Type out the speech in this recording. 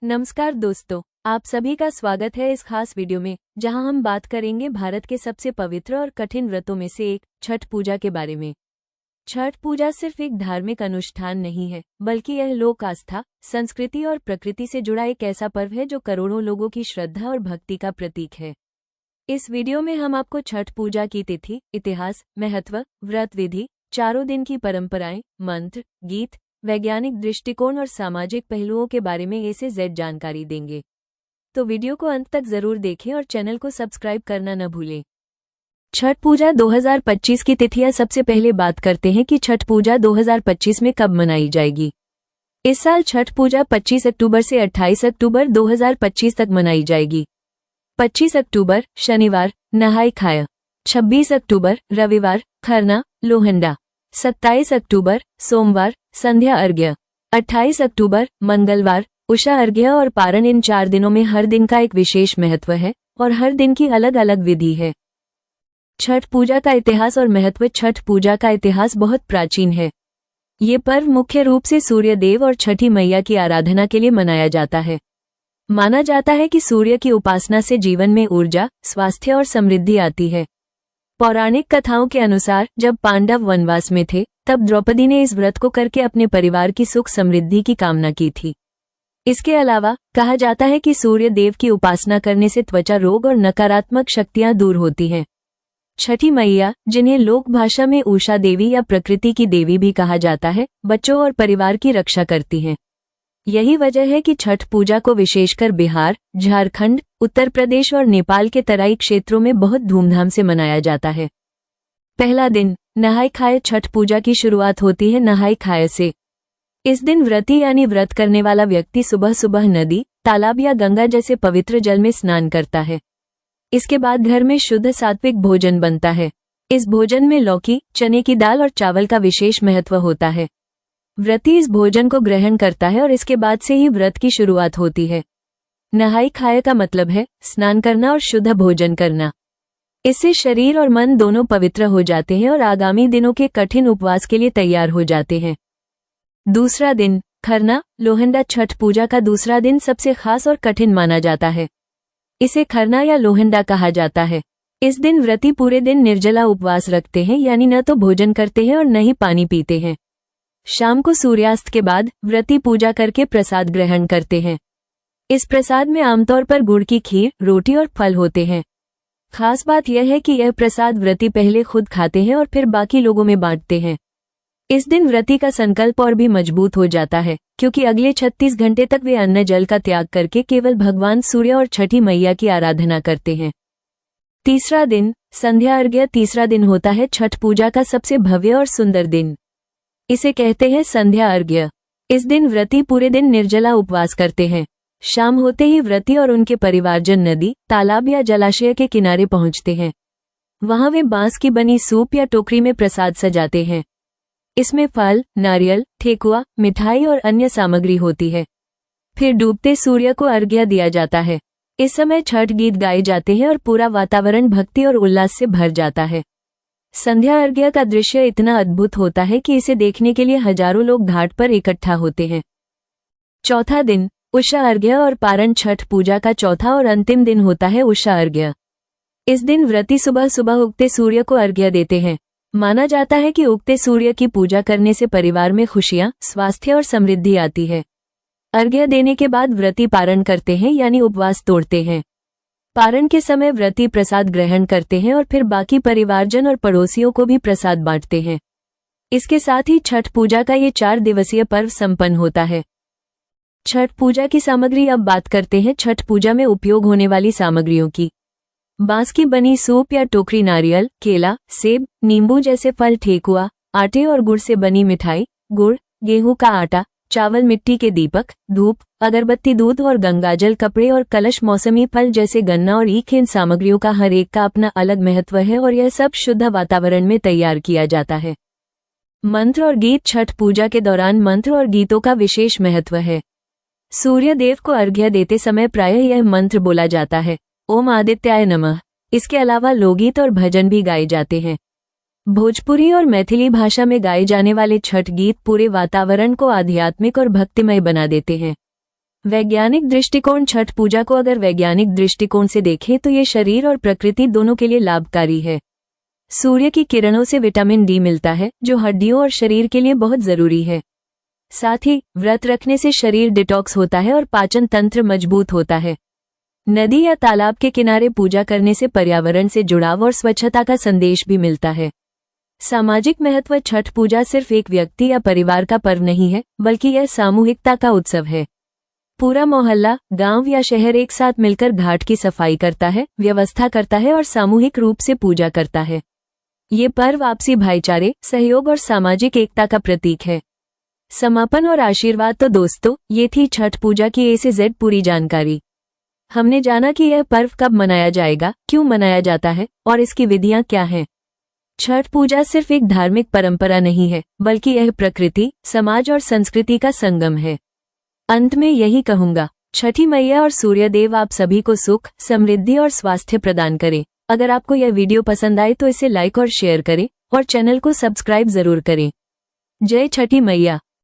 नमस्कार दोस्तों, आप सभी का स्वागत है इस खास वीडियो में जहां हम बात करेंगे भारत के सबसे पवित्र और कठिन व्रतों में से एक छठ पूजा के बारे में। छठ पूजा सिर्फ एक धार्मिक अनुष्ठान नहीं है, बल्कि यह लोक आस्था, संस्कृति और प्रकृति से जुड़ा एक ऐसा पर्व है जो करोड़ों लोगों की श्रद्धा और भक्ति का प्रतीक है। इस वीडियो में हम आपको छठ पूजा की तिथि, इतिहास, महत्व, व्रत विधि, चारों दिन की परंपराएं, मंत्र, गीत, वैज्ञानिक दृष्टिकोण और सामाजिक पहलुओं के बारे में A से Z जानकारी देंगे। तो वीडियो को अंत तक जरूर देखें और चैनल को सब्सक्राइब करना न भूलें। छठ पूजा 2025 की तिथियां। सबसे पहले बात करते हैं कि छठ पूजा 2025 में कब मनाई जाएगी। इस साल छठ पूजा 25 अक्टूबर से 28 अक्टूबर 2025 तक मनाई जाएगी। 25 अक्टूबर शनिवार नहाय खाय, 26 अक्टूबर रविवार खरना लोहंडा, 27 अक्टूबर सोमवार संध्या अर्घ्य, 28 अक्टूबर मंगलवार उषा अर्घ्य और पारण। इन 4 दिनों में हर दिन का एक विशेष महत्व है और हर दिन की अलग अलग विधि है। छठ पूजा का इतिहास और महत्व। छठ पूजा का इतिहास बहुत प्राचीन है। ये पर्व मुख्य रूप से सूर्य देव और छठी मैया की आराधना के लिए मनाया जाता है। माना जाता है कि सूर्य की उपासना से जीवन में ऊर्जा, स्वास्थ्य और समृद्धि आती है। पौराणिक कथाओं के अनुसार जब पांडव वनवास में थे, तब द्रौपदी ने इस व्रत को करके अपने परिवार की सुख समृद्धि की कामना की थी। इसके अलावा कहा जाता है कि सूर्य देव की उपासना करने से त्वचा रोग और नकारात्मक शक्तियां दूर होती हैं। छठी मैया, जिन्हें लोक भाषा में उषा देवी या प्रकृति की देवी भी कहा जाता है, बच्चों और परिवार की रक्षा करती हैं। यही वजह है कि छठ पूजा को विशेषकर बिहार, झारखंड, उत्तर प्रदेश और नेपाल के तराई क्षेत्रों में बहुत धूमधाम से मनाया जाता है। पहला दिन नहाय खाय। छठ पूजा की शुरुआत होती है नहाय खाय से। इस दिन व्रती यानी व्रत करने वाला व्यक्ति सुबह सुबह नदी, तालाब या गंगा जैसे पवित्र जल में स्नान करता है। इसके बाद घर में शुद्ध सात्विक भोजन बनता है। इस भोजन में लौकी, चने की दाल और चावल का विशेष महत्व होता है। व्रती इस भोजन को ग्रहण करता है और इसके बाद से ही व्रत की शुरुआत होती है। नहाय खाय का मतलब है स्नान करना और शुद्ध भोजन करना। इससे शरीर और मन दोनों पवित्र हो जाते हैं और आगामी दिनों के कठिन उपवास के लिए तैयार हो जाते हैं। दूसरा दिन खरना लोहंडा। छठ पूजा का दूसरा दिन सबसे खास और कठिन माना जाता है। इसे खरना या लोहंडा कहा जाता है। इस दिन व्रती पूरे दिन निर्जला उपवास रखते हैं, यानी न तो भोजन करते हैं और न ही पानी पीते हैं। शाम को सूर्यास्त के बाद व्रती पूजा करके प्रसाद ग्रहण करते हैं। इस प्रसाद में आमतौर पर गुड़ की खीर, रोटी और फल होते हैं। खास बात यह है कि यह प्रसाद व्रती पहले खुद खाते हैं और फिर बाकी लोगों में बांटते हैं। इस दिन व्रती का संकल्प और भी मजबूत हो जाता है, क्योंकि अगले 36 घंटे तक वे अन्न जल का त्याग करके केवल भगवान सूर्य और छठी मैया की आराधना करते हैं। तीसरा दिन संध्या अर्घ्य। तीसरा दिन होता है छठ पूजा का सबसे भव्य और सुंदर दिन। इसे कहते हैं संध्या अर्घ्य। इस दिन व्रती पूरे दिन निर्जला उपवास करते हैं। शाम होते ही व्रती और उनके परिवारजन नदी, तालाब या जलाशय के किनारे पहुंचते हैं। वहां वे बांस की बनी सूप या टोकरी में प्रसाद सजाते हैं। इसमें फल, नारियल, ठेकुआ, मिठाई और अन्य सामग्री होती है। फिर डूबते सूर्य को अर्घ्य दिया जाता है। इस समय छठ गीत गाए जाते हैं और पूरा वातावरण भक्ति और उल्लास से भर जाता है। संध्या अर्घ्य का दृश्य इतना अद्भुत होता है कि इसे देखने के लिए हजारों लोग घाट पर इकट्ठा होते हैं। चौथा दिन उषा अर्घ्य और पारण। छठ पूजा का चौथा और अंतिम दिन होता है उषा अर्घ्य। इस दिन व्रती सुबह सुबह उगते सूर्य को अर्घ्य देते हैं। माना जाता है कि उगते सूर्य की पूजा करने से परिवार में खुशियां, स्वास्थ्य और समृद्धि आती है। अर्घ्य देने के बाद व्रती पारण करते हैं, यानी उपवास तोड़ते हैं। पारण के समय व्रती प्रसाद ग्रहण करते हैं और फिर बाकी परिवारजन और पड़ोसियों को भी प्रसाद बांटते हैं। इसके साथ ही छठ पूजा का ये 4 दिवसीय पर्व संपन्न होता है। छठ पूजा की सामग्री। अब बात करते हैं छठ पूजा में उपयोग होने वाली सामग्रियों की। बांस की बनी सूप या टोकरी, नारियल, केला, सेब, नींबू जैसे फल, ठेकुआ, आटे और गुड़ से बनी मिठाई, गुड़, गेहूं का आटा, चावल, मिट्टी के दीपक, धूप, अगरबत्ती, दूध और गंगाजल, कपड़े और कलश, मौसमी फल जैसे गन्ना और ईख। इन सामग्रियों का हर एक का अपना अलग महत्व है और यह सब शुद्ध वातावरण में तैयार किया जाता है। मंत्र और गीत। छठ पूजा के दौरान मंत्र और गीतों का विशेष महत्व है। सूर्य देव को अर्घ्य देते समय प्रायः यह मंत्र बोला जाता है, ओम आदित्याय नमः। इसके अलावा लोकगीत और भजन भी गाए जाते हैं। भोजपुरी और मैथिली भाषा में गाए जाने वाले छठ गीत पूरे वातावरण को आध्यात्मिक और भक्तिमय बना देते हैं। वैज्ञानिक दृष्टिकोण। छठ पूजा को अगर वैज्ञानिक दृष्टिकोण से देखें तो ये शरीर और प्रकृति दोनों के लिए लाभकारी है। सूर्य की किरणों से विटामिन डी मिलता है, जो हड्डियों और शरीर के लिए बहुत जरूरी है। साथ ही व्रत रखने से शरीर डिटॉक्स होता है और पाचन तंत्र मजबूत होता है। नदी या तालाब के किनारे पूजा करने से पर्यावरण से जुड़ाव और स्वच्छता का संदेश भी मिलता है। सामाजिक महत्व। छठ पूजा सिर्फ एक व्यक्ति या परिवार का पर्व नहीं है, बल्कि यह सामूहिकता का उत्सव है। पूरा मोहल्ला, गांव या शहर एक साथ मिलकर घाट की सफाई करता है, व्यवस्था करता है और सामूहिक रूप से पूजा करता है। ये पर्व आपसी भाईचारे, सहयोग और सामाजिक एकता का प्रतीक है। समापन और आशीर्वाद। तो दोस्तों, ये थी छठ पूजा की A से Z पूरी जानकारी। हमने जाना कि यह पर्व कब मनाया जाएगा, क्यों मनाया जाता है और इसकी विधियां क्या हैं। छठ पूजा सिर्फ एक धार्मिक परंपरा नहीं है, बल्कि यह प्रकृति, समाज और संस्कृति का संगम है। अंत में यही कहूंगा, छठी मैया और सूर्यदेव आप सभी को सुख, समृद्धि और स्वास्थ्य प्रदान करें। अगर आपको यह वीडियो पसंद आए तो इसे लाइक और शेयर करें और चैनल को सब्सक्राइब जरूर करें। जय छठी मैया।